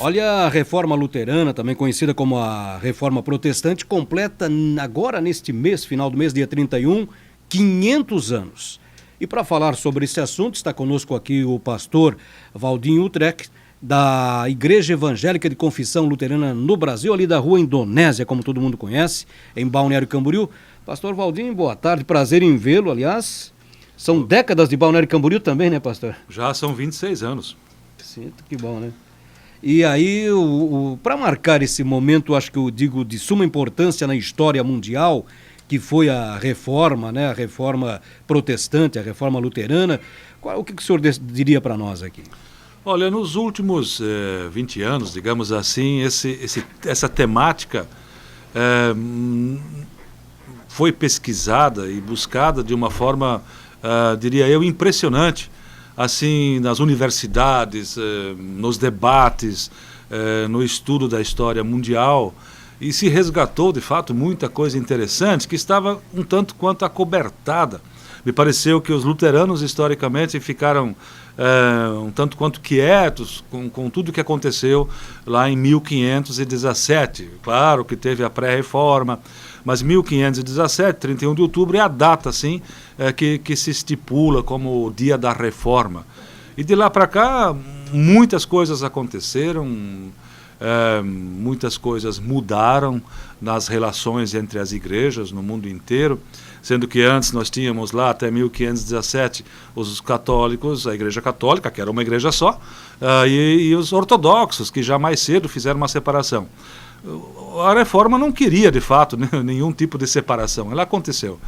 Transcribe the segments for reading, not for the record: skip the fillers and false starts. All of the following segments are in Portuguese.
Olha, a Reforma Luterana, também conhecida como a Reforma Protestante, completa agora neste mês, final do mês, dia 31, 500 anos. E para falar sobre esse assunto, está conosco aqui o pastor Valdinho Utrecht, da Igreja Evangélica de Confissão Luterana no Brasil, ali da rua Indonésia, como todo mundo conhece, em Balneário Camboriú. Pastor Valdinho, boa tarde, prazer em vê-lo, aliás. São décadas de Balneário Camboriú também, né, pastor? Já são 26 anos. Sinto, que bom, né? E aí, para marcar esse momento, acho que eu digo de suma importância na história mundial, que foi a reforma, né? A reforma protestante, a reforma luterana, o que o senhor diria para nós aqui? Olha, nos últimos 20 anos, digamos assim, essa temática foi pesquisada e buscada de uma forma, diria eu, impressionante, assim, nas universidades, nos debates, no estudo da história mundial, e se resgatou, de fato, muita coisa interessante que estava um tanto quanto acobertada. Me pareceu que os luteranos, historicamente, ficaram um tanto quanto quietos com tudo que aconteceu lá em 1517. Claro que teve a pré-reforma, mas 1517, 31 de outubro, é a data assim, que se estipula como o dia da reforma. E de lá para cá, muitas coisas aconteceram, muitas coisas mudaram nas relações entre as igrejas no mundo inteiro, sendo que antes nós tínhamos lá até 1517 os católicos, a Igreja Católica, que era uma igreja só, e os ortodoxos, que já mais cedo fizeram uma separação. A reforma não queria, de fato, nenhum tipo de separação, ela aconteceu.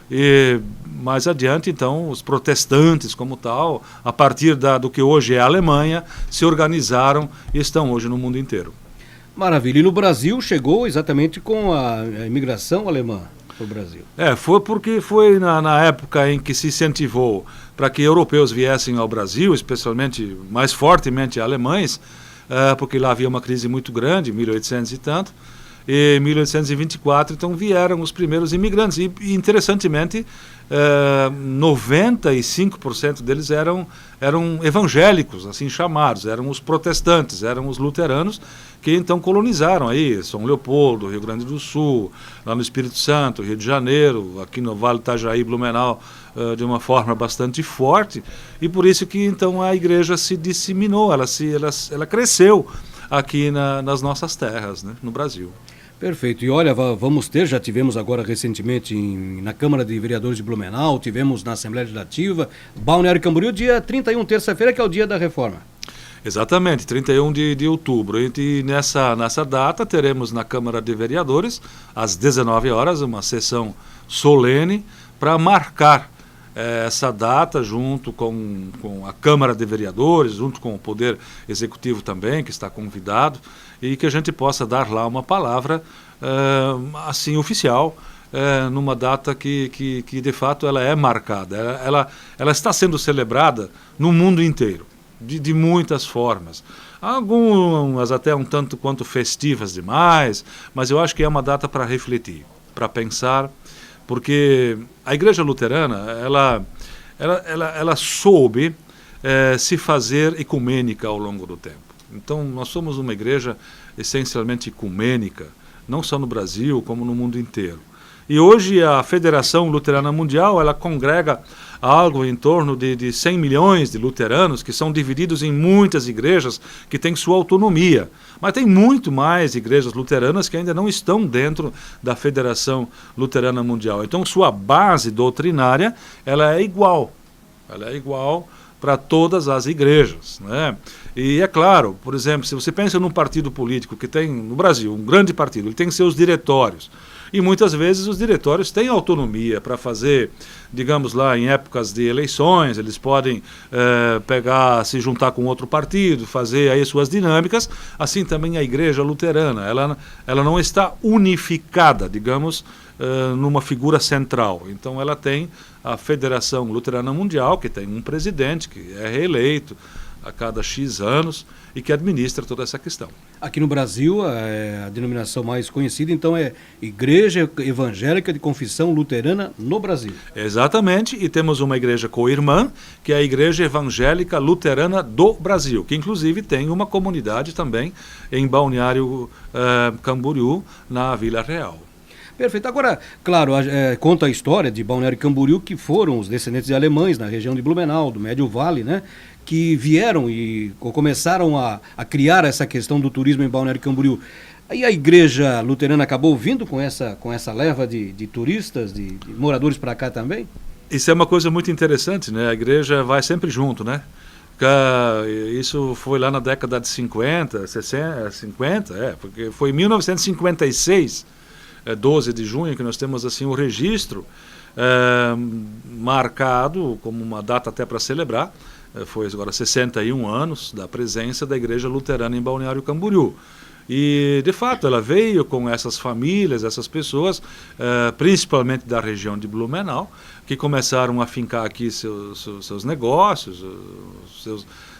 E mais adiante, então, os protestantes como tal, a partir do que hoje é a Alemanha, se organizaram e estão hoje no mundo inteiro. Maravilha. E no Brasil chegou exatamente com a imigração alemã para o Brasil. Foi porque foi na época em que se incentivou para que europeus viessem ao Brasil, especialmente, mais fortemente alemães, porque lá havia uma crise muito grande, 1800 e tanto, e em 1824, então, vieram os primeiros imigrantes. E interessantemente, 95% deles eram evangélicos, assim chamados, eram os protestantes, eram os luteranos, que então colonizaram aí São Leopoldo, Rio Grande do Sul, lá no Espírito Santo, Rio de Janeiro, aqui no Vale do Itajaí, Blumenau, de uma forma bastante forte, e por isso que então a igreja se disseminou, ela cresceu aqui nas nossas terras, né, no Brasil. Perfeito. E olha, vamos ter, já tivemos agora recentemente na Câmara de Vereadores de Blumenau, tivemos na Assembleia Legislativa, Balneário Camboriú, dia 31, terça-feira, que é o dia da reforma. Exatamente, 31 de outubro. E nessa data teremos na Câmara de Vereadores, às 19 horas, uma sessão solene para marcar essa data junto com a Câmara de Vereadores, junto com o Poder Executivo também, que está convidado, e que a gente possa dar lá uma palavra assim oficial, numa data que de fato ela é marcada, ela está sendo celebrada no mundo inteiro, de muitas formas. Algumas até um tanto quanto festivas demais, mas eu acho que é uma data para refletir, para pensar, porque a Igreja Luterana, ela soube se fazer ecumênica ao longo do tempo. Então, nós somos uma igreja essencialmente ecumênica, não só no Brasil, como no mundo inteiro. E hoje a Federação Luterana Mundial, ela congrega algo em torno de 100 milhões de luteranos, que são divididos em muitas igrejas que têm sua autonomia. Mas tem muito mais igrejas luteranas que ainda não estão dentro da Federação Luterana Mundial. Então, sua base doutrinária, ela é igual para todas as igrejas, né? E é claro, por exemplo, se você pensa num partido político que tem, no Brasil, um grande partido, ele tem seus diretórios, e muitas vezes os diretórios têm autonomia para fazer, digamos lá, em épocas de eleições, eles podem se juntar com outro partido, fazer aí suas dinâmicas. Assim também a Igreja Luterana, ela não está unificada, digamos, numa figura central. Então ela tem a Federação Luterana Mundial, que tem um presidente que é reeleito, a cada X anos e que administra toda essa questão. Aqui no Brasil, a denominação mais conhecida, então, é Igreja Evangélica de Confissão Luterana no Brasil. Exatamente, e temos uma igreja co-irmã, que é a Igreja Evangélica Luterana do Brasil, que inclusive tem uma comunidade também em Balneário Camboriú, na Vila Real. Perfeito. Agora, claro, conta a história de Balneário Camboriú, que foram os descendentes de alemães na região de Blumenau, do Médio Vale, né? Que vieram e começaram a criar essa questão do turismo em Balneário Camboriú. Aí a igreja luterana acabou vindo com essa leva de turistas, de moradores para cá também? Isso é uma coisa muito interessante, né? A igreja vai sempre junto, né? Isso foi lá na década de 50, 60, 50, porque foi em 1956, 12 de junho, que nós temos assim o registro marcado como uma data até para celebrar. Foi agora 61 anos da presença da Igreja Luterana em Balneário Camboriú. E, de fato, ela veio com essas famílias, essas pessoas, principalmente da região de Blumenau, que começaram a fincar aqui seus negócios,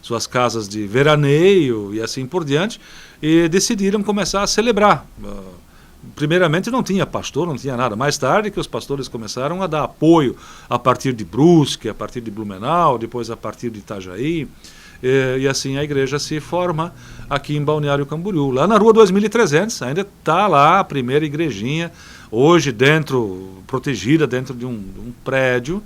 suas casas de veraneio e assim por diante, e decidiram começar a celebrar. Primeiramente não tinha pastor, não tinha nada. Mais tarde que os pastores começaram a dar apoio a partir de Brusque, a partir de Blumenau, depois a partir de Itajaí. E assim a igreja se forma aqui em Balneário Camboriú. Lá na rua 2300, ainda está lá a primeira igrejinha, hoje protegida dentro de um prédio,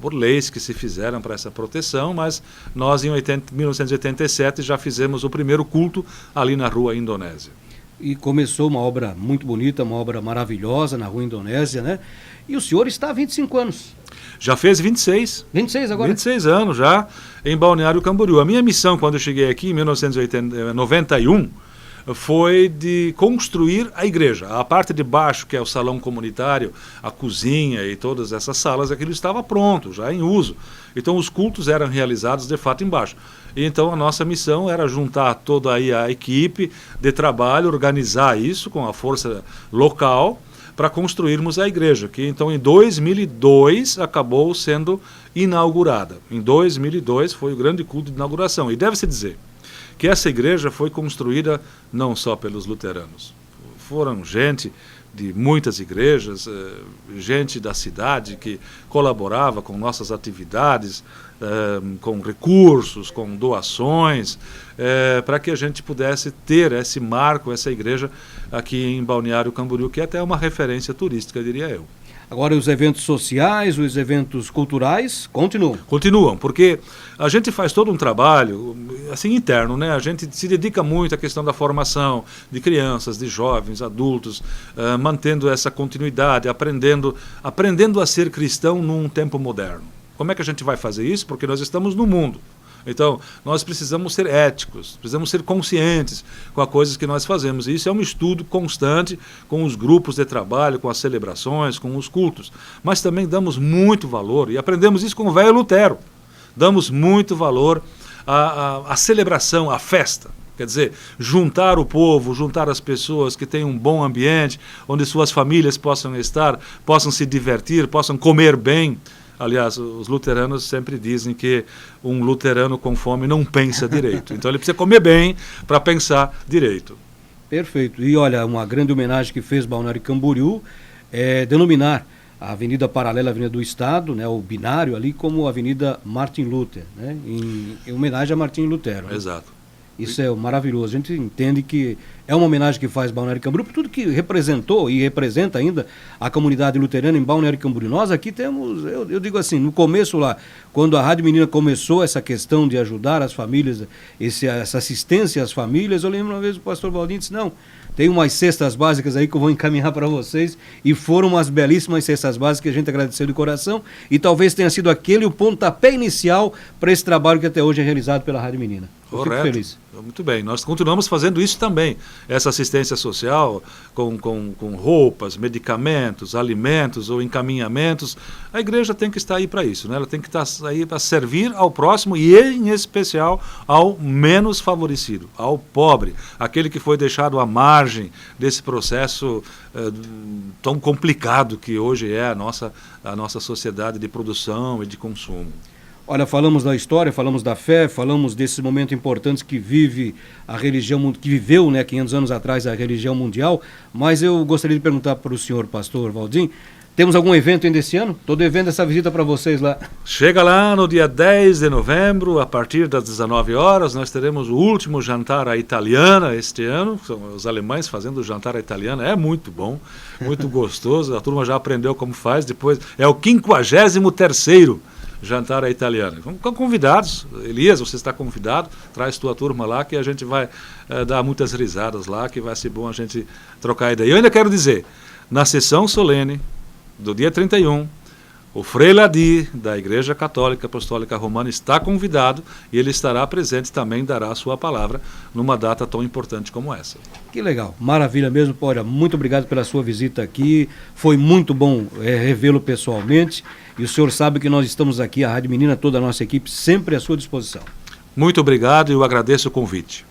por leis que se fizeram para essa proteção, mas nós em 1987 já fizemos o primeiro culto ali na rua Indonésia. E começou uma obra muito bonita, uma obra maravilhosa na Rua Indonésia, né? E o senhor está há 25 anos. Já fez 26. 26 agora? 26 anos já em Balneário Camboriú. A minha missão quando eu cheguei aqui em 1991 foi de construir a igreja. A parte de baixo, que é o salão comunitário, a cozinha e todas essas salas, aquilo estava pronto, já em uso. Então os cultos eram realizados de fato embaixo. E então a nossa missão era juntar toda aí a equipe de trabalho, organizar isso com a força local para construirmos a igreja, que então em 2002 acabou sendo inaugurada. Em 2002 foi o grande culto de inauguração. E deve-se dizer que essa igreja foi construída não só pelos luteranos. Foram gente de muitas igrejas, gente da cidade que colaborava com nossas atividades, com recursos, com doações, para que a gente pudesse ter esse marco, essa igreja aqui em Balneário Camboriú, que é até uma referência turística, diria eu. Agora os eventos sociais, os eventos culturais continuam? Continuam, porque a gente faz todo um trabalho assim interno, né? A gente se dedica muito à questão da formação de crianças, de jovens, adultos, mantendo essa continuidade, aprendendo a ser cristão num tempo moderno. Como é que a gente vai fazer isso? Porque nós estamos no mundo. Então, nós precisamos ser éticos, precisamos ser conscientes com as coisas que nós fazemos. E isso é um estudo constante com os grupos de trabalho, com as celebrações, com os cultos. Mas também damos muito valor, e aprendemos isso com o velho Lutero, damos muito valor à celebração, à festa. Quer dizer, juntar o povo, juntar as pessoas que têm um bom ambiente, onde suas famílias possam estar, possam se divertir, possam comer bem. Aliás, os luteranos sempre dizem que um luterano com fome não pensa direito. Então ele precisa comer bem para pensar direito. Perfeito. E olha, uma grande homenagem que fez Balneário Camboriú é denominar a Avenida Paralela à Avenida do Estado, né, o binário ali, como Avenida Martin Luther, né, em homenagem a Martim Lutero. Exato. Isso é maravilhoso. A gente entende que é uma homenagem que faz Balneário Camboriú por tudo que representou e representa ainda a comunidade luterana em Balneário Camboriú. Nós aqui temos, eu digo assim, no começo lá, quando a Rádio Menina começou essa questão de ajudar as famílias, essa assistência às famílias, eu lembro uma vez o pastor Valdinho disse, não, tem umas cestas básicas aí que eu vou encaminhar para vocês, e foram umas belíssimas cestas básicas que a gente agradeceu de coração, e talvez tenha sido aquele o pontapé inicial para esse trabalho que até hoje é realizado pela Rádio Menina. Eu Correto. fico feliz. Muito bem, nós continuamos fazendo isso também, essa assistência social com roupas, medicamentos, alimentos ou encaminhamentos. A igreja tem que estar aí para isso, né? Ela tem que estar aí para servir ao próximo e em especial ao menos favorecido, ao pobre, aquele que foi deixado à margem desse processo tão complicado que hoje é a nossa sociedade de produção e de consumo. Olha, falamos da história, falamos da fé, falamos desses momentos importantes que vive a religião, que viveu, né, 500 anos atrás a religião mundial, mas eu gostaria de perguntar para o senhor pastor Valdim, temos algum evento ainda esse ano? Estou devendo essa visita para vocês lá. Chega lá no dia 10 de novembro, a partir das 19 horas, nós teremos o último jantar à italiana este ano, são os alemães fazendo o jantar à italiana, é muito bom, muito gostoso, a turma já aprendeu como faz, depois é o 53º jantar à italiana. Estão convidados, Elias, você está convidado, traz tua turma lá que a gente vai dar muitas risadas lá, que vai ser bom a gente trocar ideia. Eu ainda quero dizer, na sessão solene do dia 31, o Frei Ladi, da Igreja Católica Apostólica Romana, está convidado e ele estará presente, também dará a sua palavra numa data tão importante como essa. Que legal, maravilha mesmo. Olha, muito obrigado pela sua visita aqui, foi muito bom revê-lo pessoalmente e o senhor sabe que nós estamos aqui, a Rádio Menina, toda a nossa equipe, sempre à sua disposição. Muito obrigado e eu agradeço o convite.